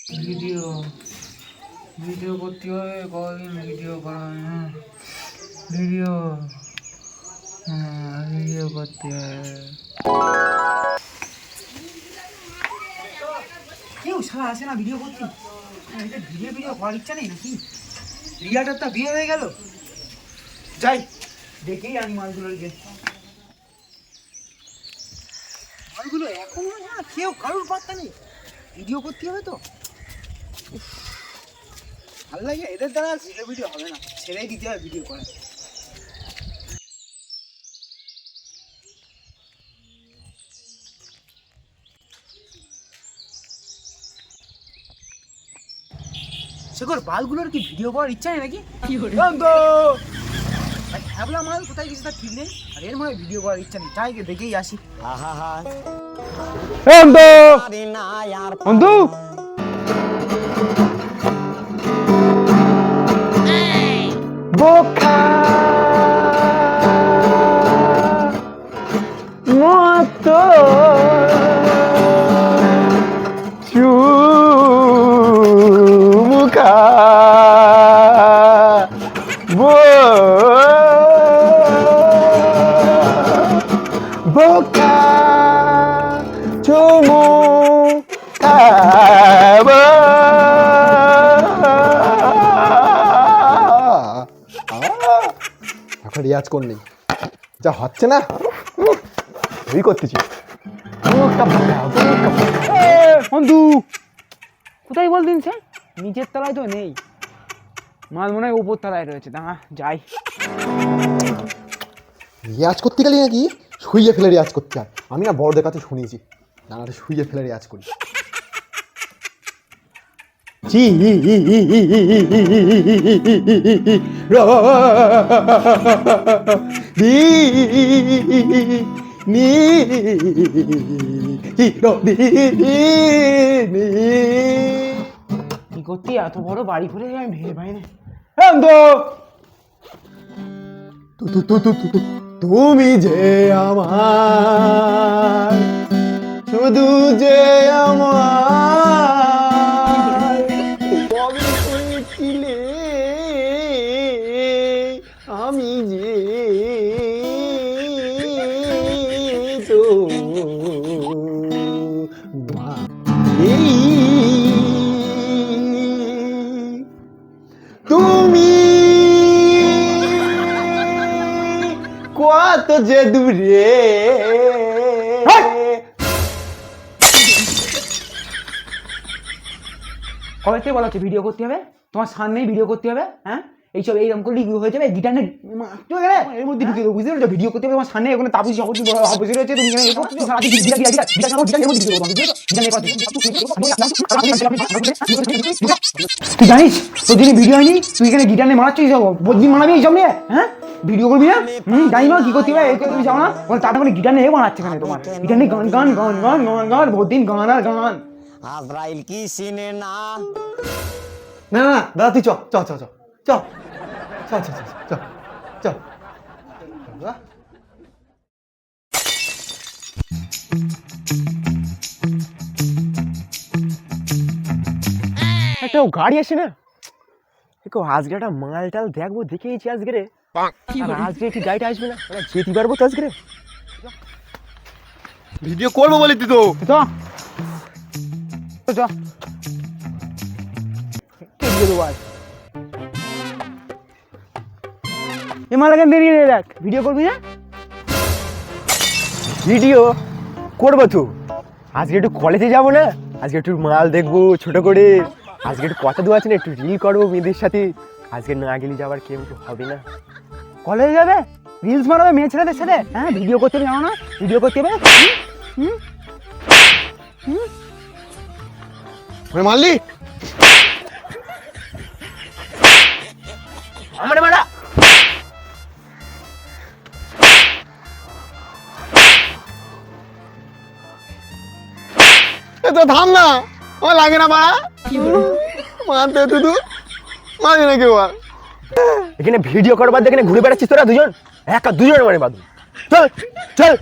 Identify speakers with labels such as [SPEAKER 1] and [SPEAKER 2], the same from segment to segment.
[SPEAKER 1] Video video করতে হবে, কদিন ভিডিও করা হয় না। ভিডিও ভিডিও করতে হবে। কেউ সারা আসে না ভিডিও করতে। এটা ভিডিও ভিডিও করার ইচ্ছা নেই নাকি? রিয়াটার তা বিয়ে হয়ে গেল। যাই দেখেই আনি মালগুলোকে। মালগুলো এখনো না কেউ কারোর পাত্তা নেই। ভিডিও করতে হবে তো। ভালো লাগে এদের দ্বারা ভিডিও ভিডিও হবে না, ছেড়েই দিতে হবে ভিডিও করা। শেখর বালগুলোর কি ভিডিও করার ইচ্ছা নেই নাকি? হ্যাবলা মাল কোথায় গেছে তার ঠিক নেই, আর এর মনে ভিডিও করার ইচ্ছা নেই। যাই দেখেই আসি। বন্ধু বোকা মতো চুমুকা বোকা চুমুকা
[SPEAKER 2] এখন রিয়াজ কর নেই, যা হচ্ছে না ওই করতেছি।
[SPEAKER 1] বন্ধু কোথায় বল দিন, সে নিচের তলায় তো নেই, মাল মনে হয় উপর তলায় রয়েছে। দাঁড়া যাই।
[SPEAKER 2] রিয়াজ করতে গেলে নাকি শুইয়ে ফেলে রিয়াজ করতে হয়। আমি না বড়দের কাছে শুনেছি, দাঁড়াতে শুইয়ে ফেলে রিয়াজ করি।
[SPEAKER 1] কি করতে এত বড় বাড়ি করে আমি ভেবে পাই না।
[SPEAKER 2] তুমি যে আমার, শুধু যে আমার কবে করেছিলে, আমি যে তো তুমি কত যে দূরে।
[SPEAKER 1] কবে থেকে বলা হচ্ছে ভিডিও করতে হবে, তোমার সামনেই ভিডিও করতে হবে। হ্যাঁ এইসব এইরকম করলে হয়ে যাবে। গিটার এর মধ্যে ঢুকে দেবো, বুঝতে পারছো? ভিডিও করতে হবে তোমার সামনে, ওখানে তাপসী সবজি বসে রয়েছে, তুমি এখানে তুই জানিস তোর যিনি ভিডিও হয়নি, তুই এখানে গিটার নিয়ে মারাচ্ছিস, বদিন মানাবি এইসব নিয়ে। হ্যাঁ ভিডিও করবি না? জানি না কি করতে হবে, এই তুমি যাও না ওখানে, তারপরে মানে গিটার নিয়ে মারাচ্ছে এখানে। তোমার গিটার নিয়ে গান গান গান গান গান গান বদিন গান আর গান।
[SPEAKER 3] আজরাইল কি চিনে না?
[SPEAKER 2] না না দাদা তুই চ চ চ চ চ চ চ চ চ চ।
[SPEAKER 4] একটা গাড়ি আসে না, আজকে একটা মাল টাল দেখবো, দেখেইছি আজকে রে। আজকে কি গাড়িটা আসবে না, যেতে পারবো তো আজকে।
[SPEAKER 2] ভিডিও করবো বলে তুই তো
[SPEAKER 1] দেখ ভিডিও করবি না?
[SPEAKER 4] ভিডিও করবো তো, আজকে একটু কলেজে যাবো না, আজকে একটু মাল দেখবো ছোট করে, আজকে একটু কথা দেওয়া আছে না, একটু রিল করবো মেয়েদের সাথে। আজকে না গেলে যাবার কেউ হবে না।
[SPEAKER 1] কলেজে যাবে, রিলস বানাবে মেয়ে ছেলেদের সাথে? হ্যাঁ ভিডিও করতে হবে, জানো না ভিডিও করতে হবে?
[SPEAKER 2] মারলি
[SPEAKER 4] আমার মারা
[SPEAKER 2] তো থাম না, আমার লাগে না মারা, মারতে তুই মারি না কেউ। আর
[SPEAKER 4] এখানে ভিডিও করবার দেখে ঘুরে বেড়াচ্ছিস তোরা দুজন, একা দুজন মানে বাদু। চল চল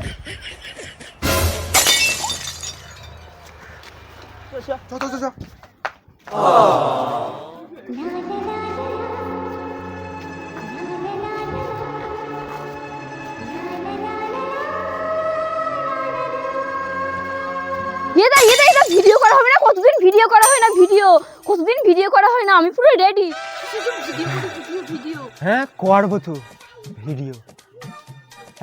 [SPEAKER 2] চ চ চ চ
[SPEAKER 5] এটা ভিডিও করা হবে না, কতদিন ভিডিও করা হয় না, কতদিন ভিডিও করা হয় না, আমি পুরো রেডি। ভিডিও
[SPEAKER 4] হ্যাঁ করবো তো ভিডিও।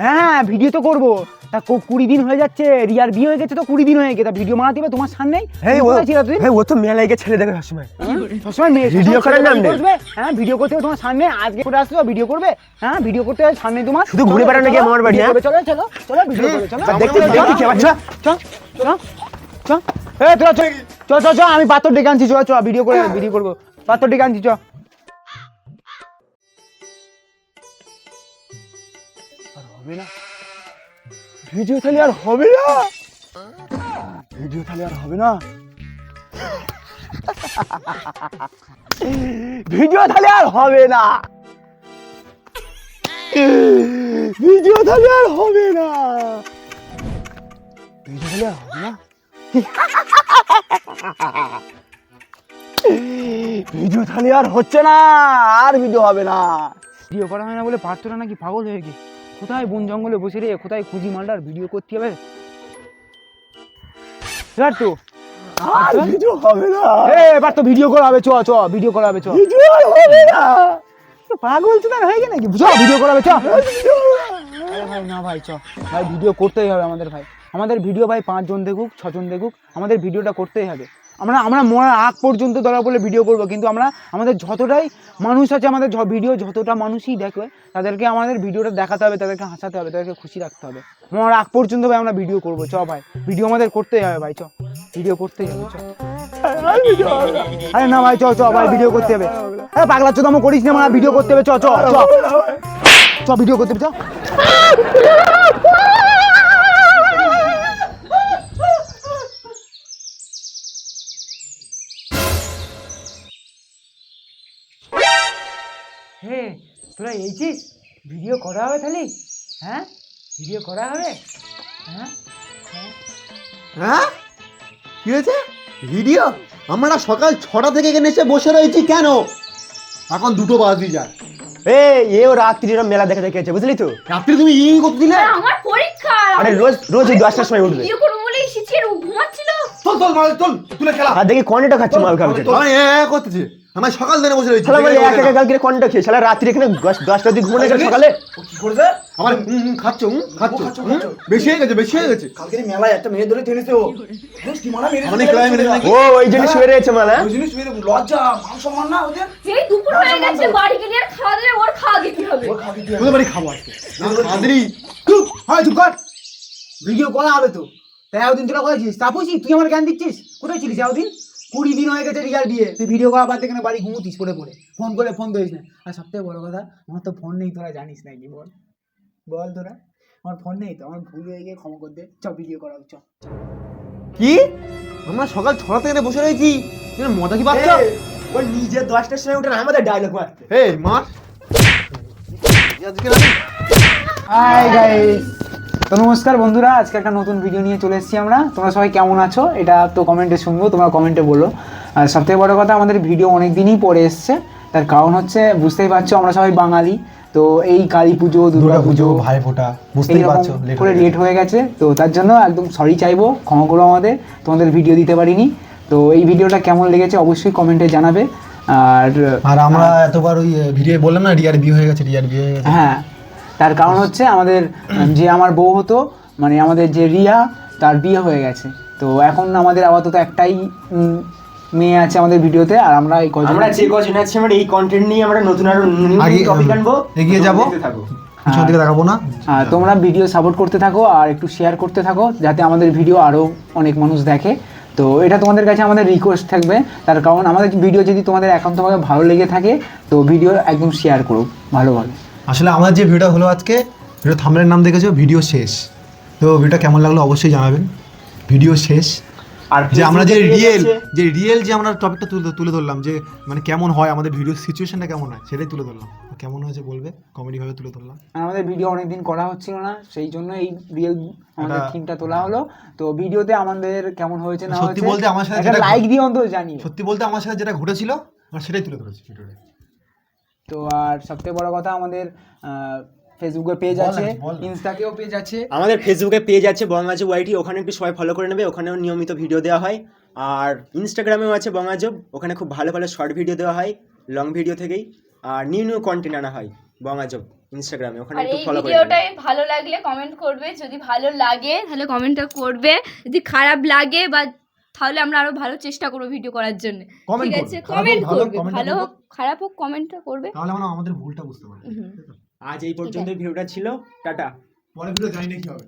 [SPEAKER 1] হ্যাঁ ভিডিও তো করবো। তা 20 দিন হয়ে যাচ্ছে, রিয়ার বিয়ে হয়ে গেছে তো 20 দিন হয়ে গেছে, তা ভিডিও বানাতে হবে তোমার সামনেই।
[SPEAKER 4] ও তো মেলায় গিয়ে ছেলে দেখে সবসময়।
[SPEAKER 1] সবসময়
[SPEAKER 4] ভিডিও করার নাম নেই।
[SPEAKER 1] হ্যাঁ ভিডিও করতে হবে তোমার সামনে, আজকে করে আসলো ভিডিও করবে। হ্যাঁ ভিডিও করতে হবে সামনে তোমার,
[SPEAKER 4] শুধু ঘুরে বেড়ানো গিয়ে আমার বাড়ি। হ্যাঁ
[SPEAKER 1] চলো চলো চলো ভিডিও করবে, চলো
[SPEAKER 4] দেখতে কি বাচ্চা।
[SPEAKER 1] চল চল চল, তোরা চল চল চল, আমি পাথর ডেকে আনছি, চল চল ভিডিও করে ভিডিও করবো, পাথর ডেকে আনছি চল। আর হবে না ভিডিও, তাহলে আর হবে না ভিডিও, তাহলে আর হবে না ভিডিও, তাহলে আর হবে না ভিডিও, তাহলে আর হবে না ভিডিও, তাহলে আর হবে না ভিডিও, তাহলে আর হচ্ছে না, আর ভিডিও হবে না। ভিডিও করা হয় না বলে পারতোরা নাকি পাগল হয়ে গেছে, কোথায় বন জঙ্গলে বসে রে, কোথায় খুঁজি মালটার ভিডিও করতে হবে। তো আর ভিডিও হবে না, এবার তো ভিডিও করা হবে, চ চ ভিডিও করা হবে, চ ভিডিও হবে না, পাগল তো হয়ে গেছে নাকি, বুঝো ভিডিও করা হবে, চ। আরে ভাই না ভাই, চ ভাই ভিডিও করতেই হবে আমাদের, ভাই আমাদের ভিডিও ভাই 5 জন দেখুক 6 জন দেখুক, আমাদের ভিডিওটা করতেই হবে। আমরা মরার আগ পর্যন্ত দরকার পড়লে ভিডিও করবো, কিন্তু আমাদের যতটাই মানুষ আছে, আমাদের ভিডিও যতটা মানুষই দেখবে, তাদেরকে আমাদের ভিডিওটা দেখাতে হবে, তাদেরকে হাসাতে হবে, তাদেরকে খুশি রাখতে হবে। মরার আগ পর্যন্ত ভাই আমরা ভিডিও করবো, চ ভাই ভিডিও আমাদের করতেই হবে ভাই, চ ভিডিও করতেই হবে, চ। আরে না ভাই, চ চ ভাই ভিডিও করতে হবে, পাগলা চোদামো করিস না, আমার ভিডিও করতে হবে, চ চ চ চ ভিডিও করতে হবে, চ। হে তোরা এইছিস, ভিডিও করা হবে তাহলে? হ্যাঁ ভিডিও করা হবে। হ্যাঁ
[SPEAKER 2] হ্যাঁ কি হয়েছে? ভিডিও? আমরা সকাল 6টা থেকে এখানে এসে বসে রয়েছি কেন? এখন 2টো বাজে যায়।
[SPEAKER 4] এও রাত্রির মেলা দেখে দেখেছে, বুঝলি তো?
[SPEAKER 2] রাত্রে তুমি করতে দিলে?
[SPEAKER 5] আমার পরীক্ষা,
[SPEAKER 4] আরে রোজ রোজ 10টার সময় উঠবে।
[SPEAKER 5] ভিডিও করব বলে এসেছি, আর ও ঘুমাচ্ছিল।
[SPEAKER 2] চল চল মাল চল, তুলে খেলা।
[SPEAKER 4] আর দেখি কর্নেটা খাচ্ছে, মাল খাচ্ছে।
[SPEAKER 2] আমি করতেছি, আমরা সকাল থেকে বসে রয়েছি।
[SPEAKER 4] শালা বলে এক এক কালকে কর্নেটা খেয়ে, শালা রাত্রি এখানে 10টার দিকে ঘুমানো গেল, সকালে
[SPEAKER 2] কি করছে? আমার খাচ্ছ বেশি হয়ে গেছে, বেশি হয়ে গেছে।
[SPEAKER 1] কালকে মেলায় একটা মেয়ে ধরে টেনেছে, ও কি মারা মেরে
[SPEAKER 2] অনেক ক্লাইম মেরে নাকি?
[SPEAKER 4] ও ওই জন্য শুয়ে রয়েছে মালা।
[SPEAKER 1] ওই জিনিস মেরে লজ্জা মান সম্মান না ওদের,
[SPEAKER 5] এই দুপুর হয়ে গেছে, বাড়ি গেলে আর খাওয়া দেবে, ওর খাওয়া দিতে হবে।
[SPEAKER 2] তোদের বাড়ি খাবো আজকে। আদরি
[SPEAKER 1] চুপ হয়, চুপ কর। ভিডিও করা হবে তো, তাই ওদিন তোরা কোথায় ছিলিস? তাপসি তুই আমার জ্ঞান দিচ্ছিস, কোথায় ছিলিস ওদিন? 20 দিন হয়ে গেছে রিয়ার বিয়ে, তুই ভিডিও করা বাদ থেকে বাড়ি ঘুমোতিস পড়ে পড়ে, ফোন করে ফোন ধরিস না। আর সবথেকে বড় কথা, আমার তো ফোন নেই, তোরা জানিস নাকি? বল বল তোরা, আমার ফোন নেই তো, আমার ভুল হয়ে গিয়ে ক্ষমা করে দে, চ ভিডিও করা চ।
[SPEAKER 2] কি? আমরা সকাল 6টা থেকে বসে রয়েছি, মজা কি পাচ্ছ?
[SPEAKER 4] ওই নিজে 10টার সময় উঠে আমাদের ডায়লগ মারতে।
[SPEAKER 2] এই মার আজকে আমি
[SPEAKER 1] হাই গাইস, তো নমস্কার বন্ধুরা, আজকে একটা নতুন ভিডিও নিয়ে চলে এসেছি আমরা। তোমরা সবাই কেমন আছো এটা তো কমেন্টে শুনবো, তোমরা কমেন্টে বলো। আর সবথেকে বড় কথা, আমাদের ভিডিও অনেক দিনই পরে এসছে, তার কারণ হচ্ছে বুঝতেই পারছো আমরা সবাই বাঙালি, তো এই কালী পুজো, দুর্গা পুজো,
[SPEAKER 2] ভাইফোঁটা বুঝতেই পারছো
[SPEAKER 1] করে লেট হয়ে গেছে, তো তার জন্য একদম সরি চাইবো, ক্ষমা করো আমাদের, তোমাদের ভিডিও দিতে পারিনি। তো এই ভিডিওটা কেমন লেগেছে অবশ্যই কমেন্টে জানাবে।
[SPEAKER 2] আর আমরা এতবার ওই ভিডিও বললাম না, রিয়ার বিয়ে হয়ে গেছে, রিয়ার বিয়ে হয়ে গেছে।
[SPEAKER 1] হ্যাঁ, তার কারণ হচ্ছে আমাদের যে আমার বউ হতো, মানে আমাদের যে রিয়া, তার বিয়ে হয়ে গেছে, তো এখন আমাদের আপাতত একটাই মেয়ে আছে আমাদের ভিডিওতে, আর আমরা এই
[SPEAKER 4] আমরা যে কজন আছি আমরা এই কন্টেন্ট নিয়ে আমরা নতুন আরো টপিক আনবো,
[SPEAKER 2] এগিয়ে যাবো, পিছন দিকে দেখাবো না।
[SPEAKER 1] তোমরা ভিডিও সাপোর্ট করতে থাকো আর একটু শেয়ার করতে থাকো, যাতে আমাদের ভিডিও আরও অনেক মানুষ দেখে। তো এটা তোমাদের কাছে আমাদের রিকোয়েস্ট থাকবে, তার কারণ আমাদের ভিডিও যদি তোমাদের একান্তভাবে ভালো লেগে থাকে, তো ভিডিও একদম শেয়ার করো ভালোভাবে।
[SPEAKER 2] আসলে আমার যে ভিডিওটা হলো আজকে, ভিডিও থাম্বনেলের নাম দেখেছো ভিডিও শেষ, তো ভিডিওটা কেমন লাগলো অবশ্যই জানাবেন। ভিডিও শেষ,
[SPEAKER 1] আর
[SPEAKER 2] যে আমরা যে
[SPEAKER 1] Facebook এ
[SPEAKER 2] রিয়েল
[SPEAKER 1] পেজ আছে।
[SPEAKER 2] যে আমরা টপিকটা তুলে ধরলাম, যে মানে কেমন হয় আমাদের ভিডিও সিচুয়েশনটা কেমন হয় সেটাই তুলে ধরলাম। কেমন হয়েছে বলবে, কমেডি ভাবে তুলে ধরলাম।
[SPEAKER 1] আমাদের ভিডিও অনেকদিন করা হচ্ছিল না, সেই জন্য এই রিয়েল আমাদের থিমটা তোলা হলো। তো ভিডিওতে আমাদের কেমন হয়েছে না
[SPEAKER 2] সত্যি
[SPEAKER 1] হয়েছে
[SPEAKER 2] বলতে আমার সাথে
[SPEAKER 1] একটা
[SPEAKER 2] যেটা
[SPEAKER 1] লাইক দিয়ে অন্তত জানিও।
[SPEAKER 2] সত্যি বলতে আমার সাথে যেটা ঘটেছিল আমরা সেটাই তুলে ধরেছি ভিডিওতে।
[SPEAKER 1] তো আর সবথেকে বড় কথা, আমাদের ফেসবুকে পেজ আছে, ইনস্টাতেও পেজ আছে।
[SPEAKER 4] আমাদের ফেসবুকে পেজ আছে বঙ্গাজব ওয়াইটি, ওখানে একটু সবাই ফলো করে নেবে, ওখানেও নিয়মিত ভিডিও দেওয়া হয়। আর ইনস্টাগ্রামেও আছে বঙ্গাজব, ওখানে খুব ভালো ভালো শর্ট ভিডিও দেওয়া হয়, লং ভিডিও থেকেই। আর নিউ কন্টেন্ট আনা হয় বঙ্গাজব ইনস্টাগ্রামে, ওখানে
[SPEAKER 5] আর
[SPEAKER 4] একটু
[SPEAKER 5] এই
[SPEAKER 4] ফলো করে নেবে।
[SPEAKER 5] ভিডিওটাই ভালো লাগলে কমেন্ট করবে, যদি ভালো লাগে তাহলে কমেন্টটা করবে, যদি খারাপ লাগে বা তাহলে আমরা আরো ভালো চেষ্টা করবো ভিডিও করার জন্য।
[SPEAKER 2] Comment
[SPEAKER 5] ঠিক
[SPEAKER 2] করবে।
[SPEAKER 5] আছে,
[SPEAKER 2] খারাপ হোক,
[SPEAKER 5] কমেন্ট
[SPEAKER 2] ভালো হোক,
[SPEAKER 5] করবে,
[SPEAKER 2] comment
[SPEAKER 5] ভালো
[SPEAKER 2] করবে।
[SPEAKER 5] হোক খারাপ হোক কমেন্টটা করবে।
[SPEAKER 2] তাহলে আমরা আমাদের ভুলটা বুঝতে পারি।
[SPEAKER 5] হুম।
[SPEAKER 4] আজ এই পর্যন্তই ভিডিওটা ছিল, টাটা।
[SPEAKER 2] পরের ভিডিও জানি না কি হবে।